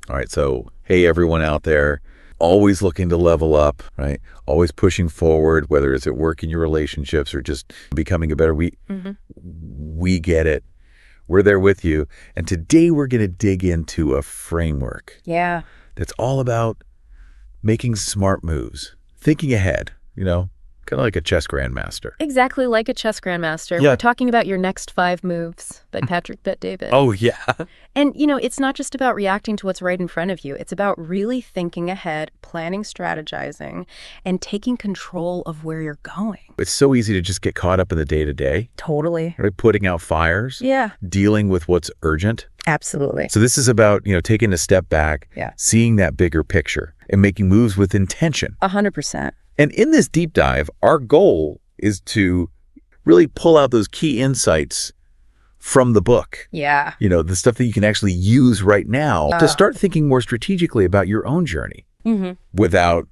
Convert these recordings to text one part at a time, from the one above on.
All right, so hey, everyone out there, always looking to level up, right? Always pushing forward, whether it's at work in your relationships or just becoming a better, we get it. We're there with you. And today we're going to dig into a framework. Yeah. That's all about making smart moves, thinking ahead, kind of like a chess grandmaster. Exactly like a chess grandmaster. Yeah. We're talking about your next 5 moves by Patrick Bet-David. Oh, yeah. And, it's not just about reacting to what's right in front of you. It's about really thinking ahead, planning, strategizing, and taking control of where you're going. It's so easy to just get caught up in the day-to-day. Totally. Right? Putting out fires. Yeah. Dealing with what's urgent. Absolutely. So this is about, taking a step back, seeing that bigger picture, and making moves with intention. 100%. And in this deep dive, our goal is to really pull out those key insights from the book. Yeah. The stuff that you can actually use right now to start thinking more strategically about your own journey without,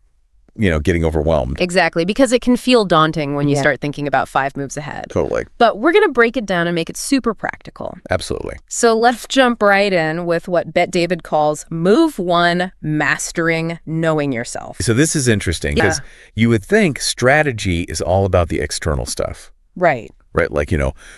getting overwhelmed. Exactly, because it can feel daunting when you start thinking about 5 moves ahead. Totally. But we're going to break it down and make it super practical. Absolutely. So let's jump right in with what Bet-David calls Move 1, Mastering Knowing Yourself. So this is interesting because you would think strategy is all about the external stuff. Right. Right, like,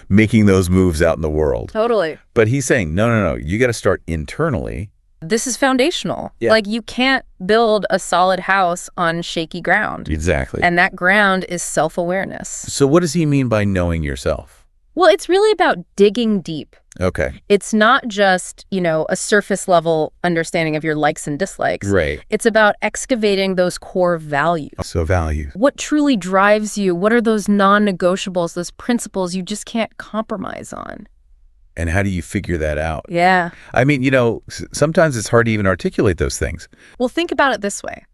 making those moves out in the world. Totally. But he's saying, no, you got to start internally. This is foundational. Yeah. Like, you can't build a solid house on shaky ground. Exactly. And that ground is self-awareness. So what does he mean by knowing yourself? Well, it's really about digging deep. Okay. It's not just, a surface level understanding of your likes and dislikes. Right. It's about excavating those core values. So values. What truly drives you? What are those non-negotiables, those principles you just can't compromise on? And how do you figure that out? Yeah. I mean, sometimes it's hard to even articulate those things. Well, think about it this way.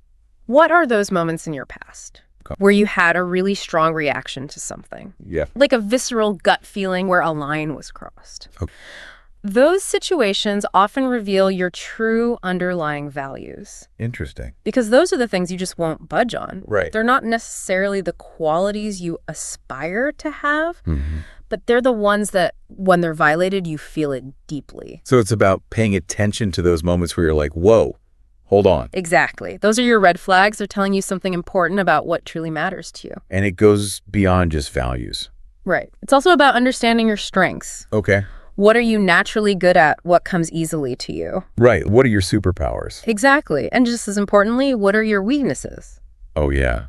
What are those moments in your past where you had a really strong reaction to something? Yeah. Like a visceral gut feeling where a line was crossed. Okay. Those situations often reveal your true underlying values. Interesting. Because those are the things you just won't budge on. Right. They're not necessarily the qualities you aspire to have, but they're the ones that, when they're violated, you feel it deeply. So it's about paying attention to those moments where you're like, whoa, hold on. Exactly. Those are your red flags. They're telling you something important about what truly matters to you. And it goes beyond just values. Right. It's also about understanding your strengths. Okay. What are you naturally good at? What comes easily to you? Right. What are your superpowers? Exactly. And just as importantly, what are your weaknesses? Oh, yeah.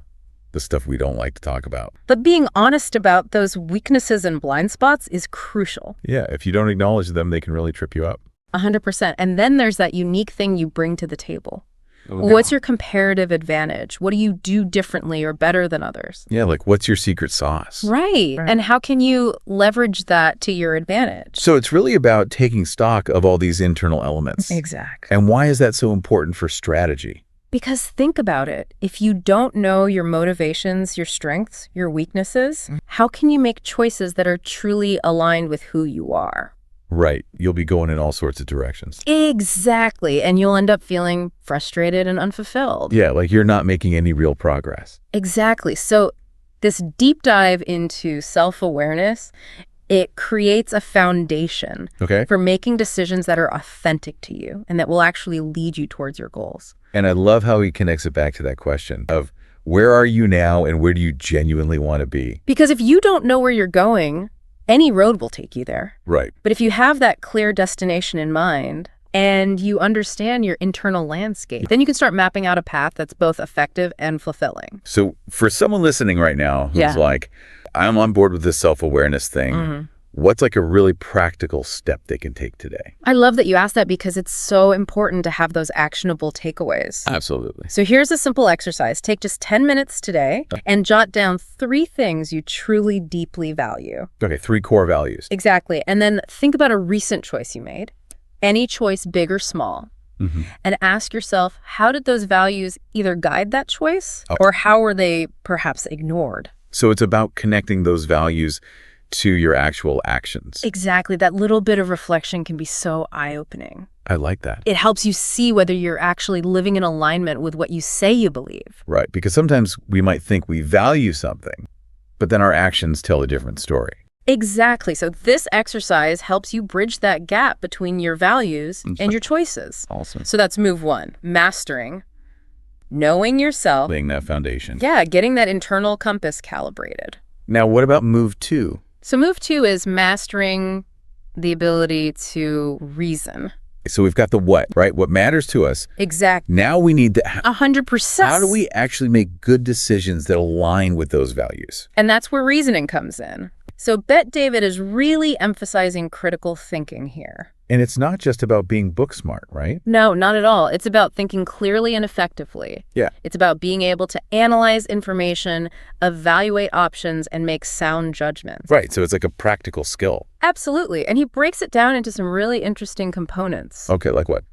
The stuff we don't like to talk about. But being honest about those weaknesses and blind spots is crucial. Yeah. If you don't acknowledge them, they can really trip you up. 100%. And then there's that unique thing you bring to the table. Okay. What's your comparative advantage? What do you do differently or better than others? Yeah, like what's your secret sauce? Right. And how can you leverage that to your advantage? So it's really about taking stock of all these internal elements. Exactly. And why is that so important for strategy? Because think about it. If you don't know your motivations, your strengths, your weaknesses, how can you make choices that are truly aligned with who you are? Right. You'll be going in all sorts of directions. Exactly. And you'll end up feeling frustrated and unfulfilled. Yeah, like you're not making any real progress. Exactly. So this deep dive into self-awareness, it creates a foundation for making decisions that are authentic to you and that will actually lead you towards your goals. And I love how he connects it back to that question of where are you now and where do you genuinely want to be? Because if you don't know where you're going, any road will take you there. Right. But if you have that clear destination in mind and you understand your internal landscape, then you can start mapping out a path that's both effective and fulfilling. So for someone listening right now who's like, I'm on board with this self-awareness thing, what's like a really practical step they can take today? I love that you asked that because it's so important to have those actionable takeaways. Absolutely. So here's a simple exercise. Take just 10 minutes today and jot down 3 things you truly deeply value. Okay, 3 core values. Exactly. And then think about a recent choice you made, any choice, big or small, and ask yourself, how did those values either guide that choice or how were they perhaps ignored? So it's about connecting those values to your actual actions. Exactly. That little bit of reflection can be so eye-opening. I like that. It helps you see whether you're actually living in alignment with what you say you believe. Right. Because sometimes we might think we value something, but then our actions tell a different story. Exactly. So this exercise helps you bridge that gap between your values and your choices. Awesome. So that's move 1, mastering, knowing yourself. Laying that foundation. Yeah, getting that internal compass calibrated. Now, what about move 2? So move 2 is mastering the ability to reason. So we've got the what, right? What matters to us. Exactly. Now we need to... 100%. How do we actually make good decisions that align with those values? And that's where reasoning comes in. So Bet David is really emphasizing critical thinking here. And it's not just about being book smart, right? No, not at all. It's about thinking clearly and effectively. Yeah. It's about being able to analyze information, evaluate options, and make sound judgments. Right. So it's like a practical skill. Absolutely. And he breaks it down into some really interesting components. Okay, like what?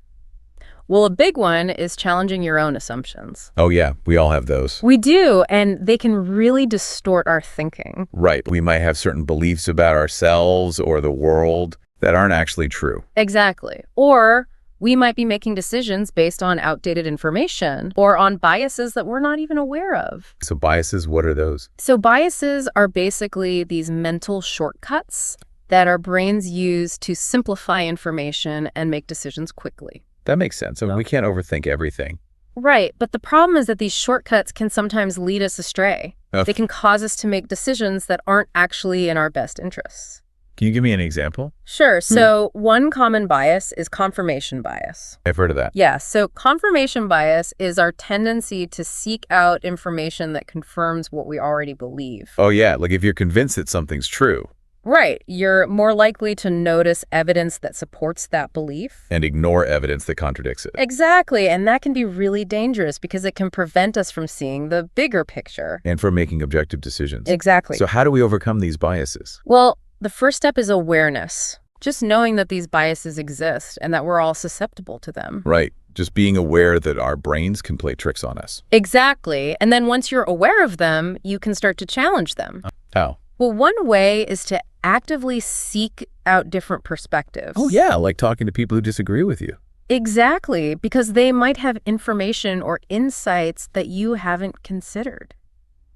Well, a big one is challenging your own assumptions. Oh, yeah. We all have those. We do, and they can really distort our thinking. Right. We might have certain beliefs about ourselves or the world that aren't actually true. Exactly. Or we might be making decisions based on outdated information or on biases that we're not even aware of. So biases, what are those? So biases are basically these mental shortcuts that our brains use to simplify information and make decisions quickly. That makes sense. I mean, we can't overthink everything. Right. But the problem is that these shortcuts can sometimes lead us astray. Okay. They can cause us to make decisions that aren't actually in our best interests. Can you give me an example? Sure. So one common bias is confirmation bias. I've heard of that. Yeah. So confirmation bias is our tendency to seek out information that confirms what we already believe. Oh, yeah. Like if you're convinced that something's true. Right. You're more likely to notice evidence that supports that belief. And ignore evidence that contradicts it. Exactly. And that can be really dangerous because it can prevent us from seeing the bigger picture. And from making objective decisions. Exactly. So how do we overcome these biases? Well, the first step is awareness. Just knowing that these biases exist and that we're all susceptible to them. Right. Just being aware that our brains can play tricks on us. Exactly. And then once you're aware of them, you can start to challenge them. How? Well, one way is to actively seek out different perspectives. Oh, yeah. Like talking to people who disagree with you. Exactly. Because they might have information or insights that you haven't considered.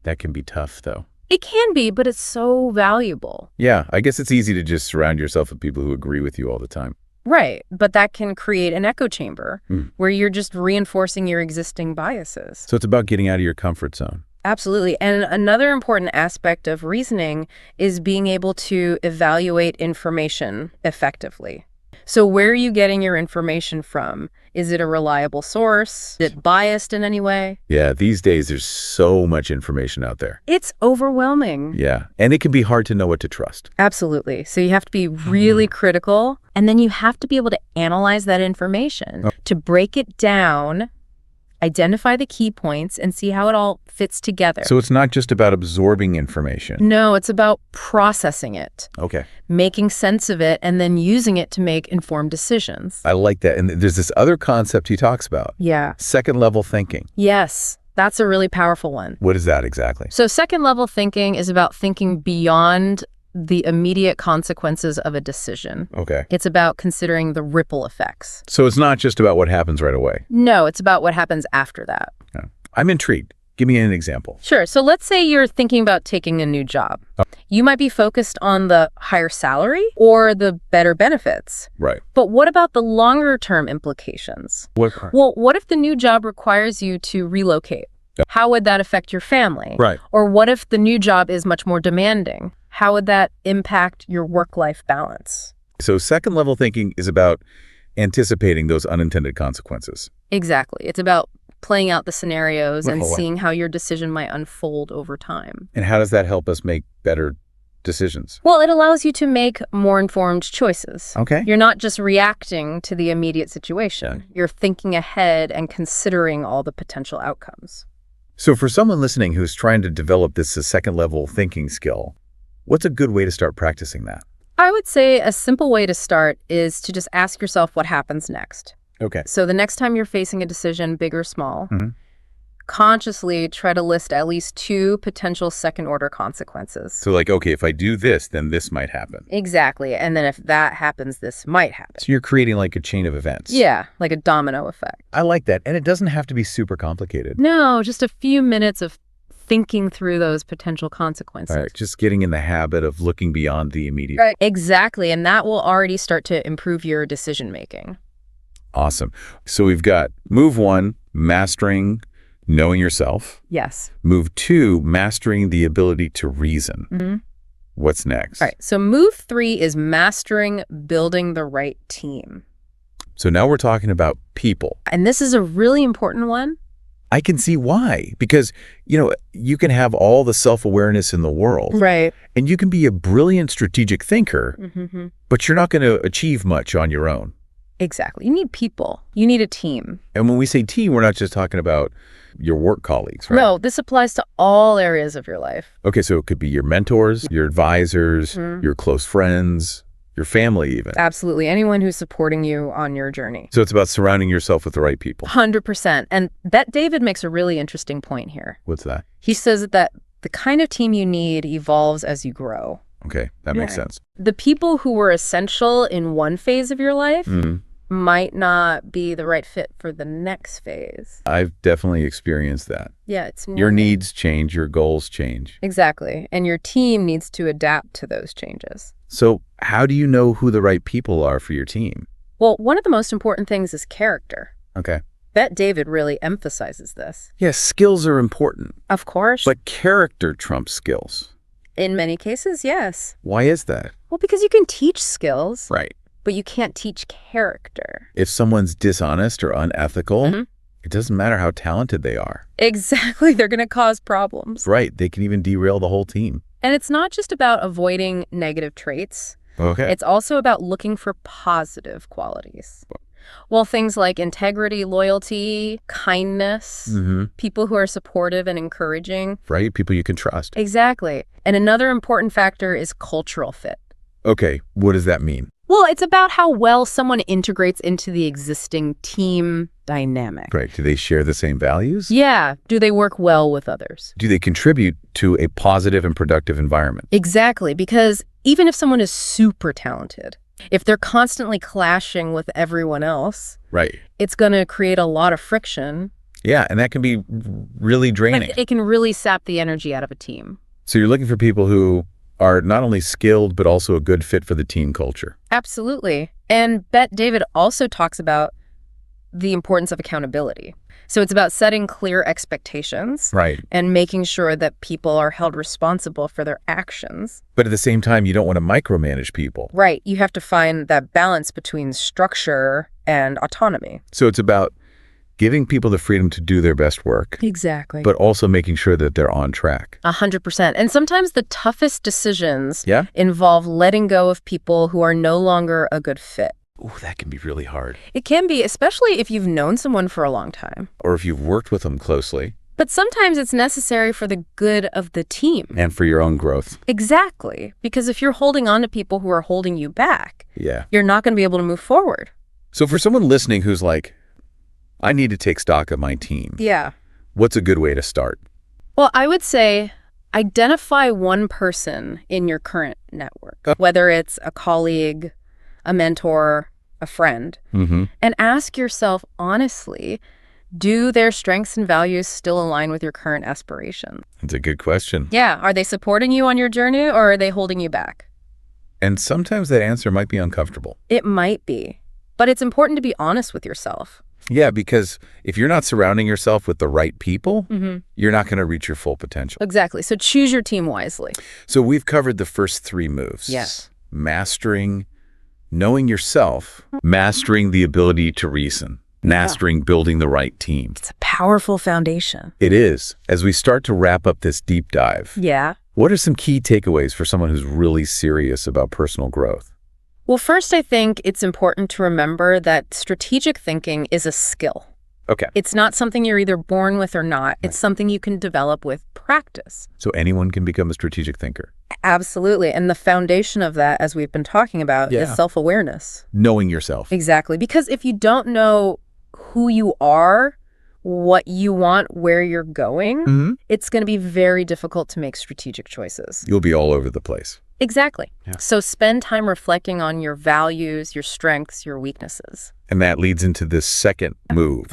That can be tough, though. It can be, but it's so valuable. Yeah, I guess it's easy to just surround yourself with people who agree with you all the time. Right, but that can create an echo chamber where you're just reinforcing your existing biases. So it's about getting out of your comfort zone. Absolutely. And another important aspect of reasoning is being able to evaluate information effectively. So where are you getting your information from? Is it a reliable source? Is it biased in any way? Yeah, these days there's so much information out there. It's overwhelming. Yeah, and it can be hard to know what to trust. Absolutely. So you have to be really critical, and then you have to be able to analyze that information to break it down, identify the key points, and see how it all fits together. So it's not just about absorbing information. No, it's about processing it. Okay. Making sense of it, and then using it to make informed decisions. I like that. And there's this other concept he talks about. Yeah. Second level thinking. Yes, that's a really powerful one. What is that exactly? So second level thinking is about thinking beyond the immediate consequences of a decision. Okay. It's about considering the ripple effects. So it's not just about what happens right away. No, it's about what happens after that. Yeah. I'm intrigued. Give me an example. Sure. So let's say you're thinking about taking a new job. You might be focused on the higher salary or the better benefits. Right. But what about the longer term implications? Well, what if the new job requires you to relocate? How would that affect your family? Right. Or what if the new job is much more demanding? How would that impact your work-life balance? So second level thinking is about anticipating those unintended consequences. Exactly. It's about playing out the scenarios and Wow. seeing how your decision might unfold over time. And how does that help us make better decisions? Well, it allows you to make more informed choices. Okay. You're not just reacting to the immediate situation. You're thinking ahead and considering all the potential outcomes. So for someone listening who's trying to develop this second level thinking skill, what's a good way to start practicing that? I would say a simple way to start is to just ask yourself what happens next. Okay. So the next time you're facing a decision, big or small, consciously try to list at least 2 potential second-order consequences. So like, okay, if I do this, then this might happen. Exactly. And then if that happens, this might happen. So you're creating like a chain of events. Yeah, like a domino effect. I like that. And it doesn't have to be super complicated. No, just a few minutes of thinking through those potential consequences. All right, just getting in the habit of looking beyond the immediate. Right. Exactly. And that will already start to improve your decision making. Awesome. So we've got move 1, mastering knowing yourself. Yes. Move 2, mastering the ability to reason. Mm-hmm. What's next? All right. So move 3 is mastering building the right team. So now we're talking about people. And this is a really important one. I can see why. Because, you can have all the self-awareness in the world. Right. And you can be a brilliant strategic thinker, Mm-hmm. but you're not going to achieve much on your own. Exactly. You need people. You need a team. And when we say team, we're not just talking about your work colleagues, right? No, this applies to all areas of your life. Okay, so it could be your mentors, your advisors, your close friends, your family even. Absolutely. Anyone who's supporting you on your journey. So it's about surrounding yourself with the right people. 100%. And Bet David makes a really interesting point here. What's that? He says that the kind of team you need evolves as you grow. Okay, that makes sense. The people who were essential in one phase of your life might not be the right fit for the next phase. I've definitely experienced that. Yeah, it's your needs change, your goals change. Exactly. And your team needs to adapt to those changes. So how do you know who the right people are for your team? Well, one of the most important things is character. Okay. Bet David really emphasizes this. Yes, skills are important. Of course. But character trumps skills. In many cases, yes. Why is that? Well, because you can teach skills. Right. But you can't teach character. If someone's dishonest or unethical, it doesn't matter how talented they are. Exactly. They're going to cause problems. Right. They can even derail the whole team. And it's not just about avoiding negative traits. Okay. It's also about looking for positive qualities. Well, things like integrity, loyalty, kindness, people who are supportive and encouraging. Right. People you can trust. Exactly. And another important factor is cultural fit. Okay. What does that mean? Well, it's about how well someone integrates into the existing team dynamic. Right. Do they share the same values? Yeah. Do they work well with others? Do they contribute to a positive and productive environment? Exactly. Because even if someone is super talented, if they're constantly clashing with everyone else, right, it's going to create a lot of friction. Yeah. And that can be really draining. It can really sap the energy out of a team. So you're looking for people who are not only skilled, but also a good fit for the team culture. Absolutely. And Bet David also talks about the importance of accountability. So it's about setting clear expectations. Right. And making sure that people are held responsible for their actions. But at the same time, you don't want to micromanage people. Right. You have to find that balance between structure and autonomy. So it's about giving people the freedom to do their best work. Exactly. But also making sure that they're on track. 100%. And sometimes the toughest decisions Yeah? involve letting go of people who are no longer a good fit. Ooh, that can be really hard. It can be, especially if you've known someone for a long time. Or if you've worked with them closely. But sometimes it's necessary for the good of the team. And for your own growth. Exactly. Because if you're holding on to people who are holding you back, yeah, you're not going to be able to move forward. So for someone listening who's like, I need to take stock of my team. Yeah. What's a good way to start? Well, I would say identify one person in your current network, whether it's a colleague, a mentor, a friend, and ask yourself honestly, do their strengths and values still align with your current aspirations? That's a good question. Yeah. Are they supporting you on your journey or are they holding you back? And sometimes that answer might be uncomfortable. It might be, but it's important to be honest with yourself. Yeah, because if you're not surrounding yourself with the right people, you're not going to reach your full potential. Exactly. So choose your team wisely. So we've covered the first 3 moves. Yes. Mastering, knowing yourself, mastering the ability to reason, mastering building the right team. It's a powerful foundation. It is. As we start to wrap up this deep dive, Yeah. what are some key takeaways for someone who's really serious about personal growth? Well, first, I think it's important to remember that strategic thinking is a skill. Okay. It's not something you're either born with or not. It's something you can develop with practice. So anyone can become a strategic thinker? Absolutely. And the foundation of that, as we've been talking about, is self-awareness. Knowing yourself. Exactly. Because if you don't know who you are, what you want, where you're going, it's going to be very difficult to make strategic choices. You'll be all over the place. Exactly. Yeah. So spend time reflecting on your values, your strengths, your weaknesses. And that leads into this second move,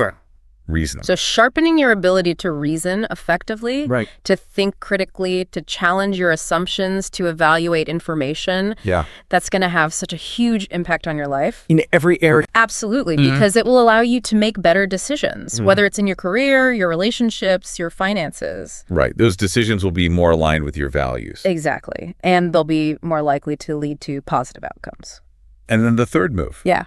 reasoning. So sharpening your ability to reason effectively, Right. to think critically, to challenge your assumptions, to evaluate information. Yeah. That's going to have such a huge impact on your life. In every area. Absolutely, because it will allow you to make better decisions, whether it's in your career, your relationships, your finances. Right. Those decisions will be more aligned with your values. Exactly. And they'll be more likely to lead to positive outcomes. And then the third move. Yeah.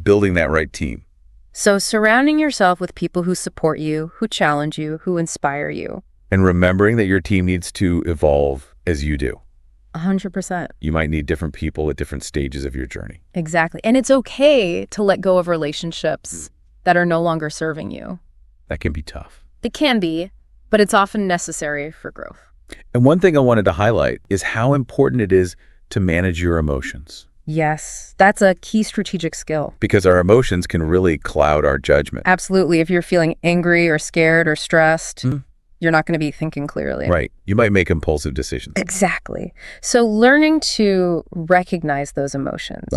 Building that right team. So surrounding yourself with people who support you, who challenge you, who inspire you. And remembering that your team needs to evolve as you do. 100%. You might need different people at different stages of your journey. Exactly. And it's okay to let go of relationships that are no longer serving you. That can be tough. It can be, but it's often necessary for growth. And one thing I wanted to highlight is how important it is to manage your emotions. Yes, that's a key strategic skill. Because our emotions can really cloud our judgment. Absolutely. If you're feeling angry or scared or stressed, you're not going to be thinking clearly. Right. You might make impulsive decisions. Exactly. So learning to recognize those emotions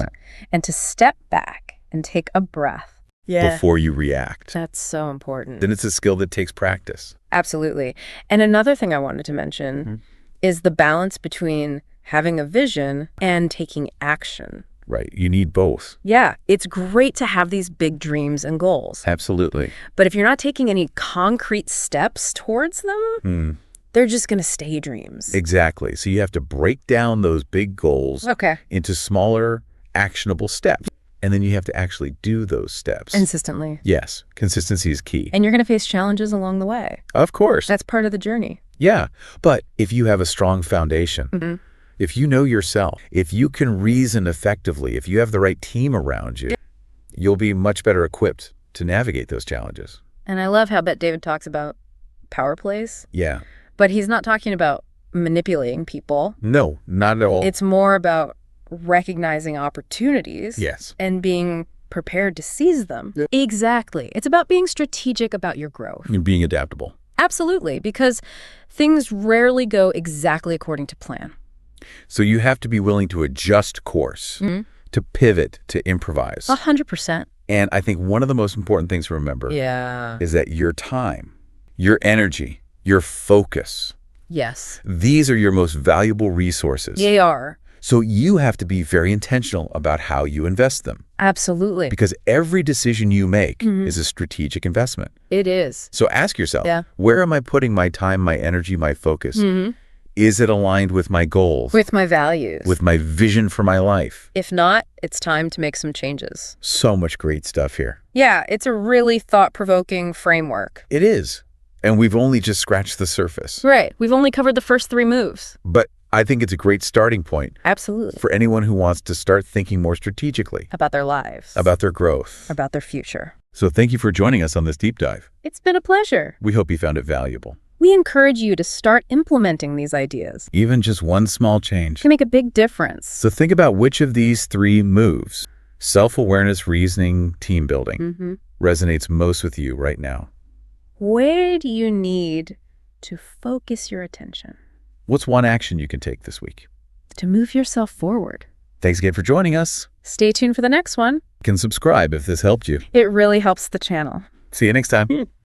and to step back and take a breath before you react. That's so important. Then it's a skill that takes practice. Absolutely. And another thing I wanted to mention is the balance between having a vision and taking action. Right. You need both. Yeah. It's great to have these big dreams and goals. Absolutely. But if you're not taking any concrete steps towards them, they're just going to stay dreams. Exactly. So you have to break down those big goals into smaller, actionable steps. And then you have to actually do those steps. Consistently. Yes. Consistency is key. And you're going to face challenges along the way. Of course. That's part of the journey. Yeah. But if you have a strong foundation, if you know yourself, if you can reason effectively, if you have the right team around you, you'll be much better equipped to navigate those challenges. And I love how David talks about power plays. Yeah. But he's not talking about manipulating people. No, not at all. It's more about recognizing opportunities and being prepared to seize them. Exactly. It's about being strategic about your growth. And being adaptable. Absolutely, because things rarely go exactly according to plan. So you have to be willing to adjust course, to pivot, to improvise. 100%. And I think one of the most important things to remember is that your time, your energy, your focus, these are your most valuable resources. They are. So you have to be very intentional about how you invest them. Absolutely. Because every decision you make is a strategic investment. It is. So ask yourself, where am I putting my time, my energy, my focus? Is it aligned with my goals? With my values. With my vision for my life? If not, it's time to make some changes. So much great stuff here. Yeah, it's a really thought-provoking framework. It is. And we've only just scratched the surface. Right. We've only covered the first 3 moves. But I think it's a great starting point. Absolutely. For anyone who wants to start thinking more strategically. About their lives. About their growth. About their future. So thank you for joining us on this deep dive. It's been a pleasure. We hope you found it valuable. We encourage you to start implementing these ideas. Even just one small change can make a big difference. So think about which of these 3 moves, self-awareness, reasoning, team building, resonates most with you right now. Where do you need to focus your attention? What's one action you can take this week? To move yourself forward. Thanks again for joining us. Stay tuned for the next one. You can subscribe if this helped you. It really helps the channel. See you next time.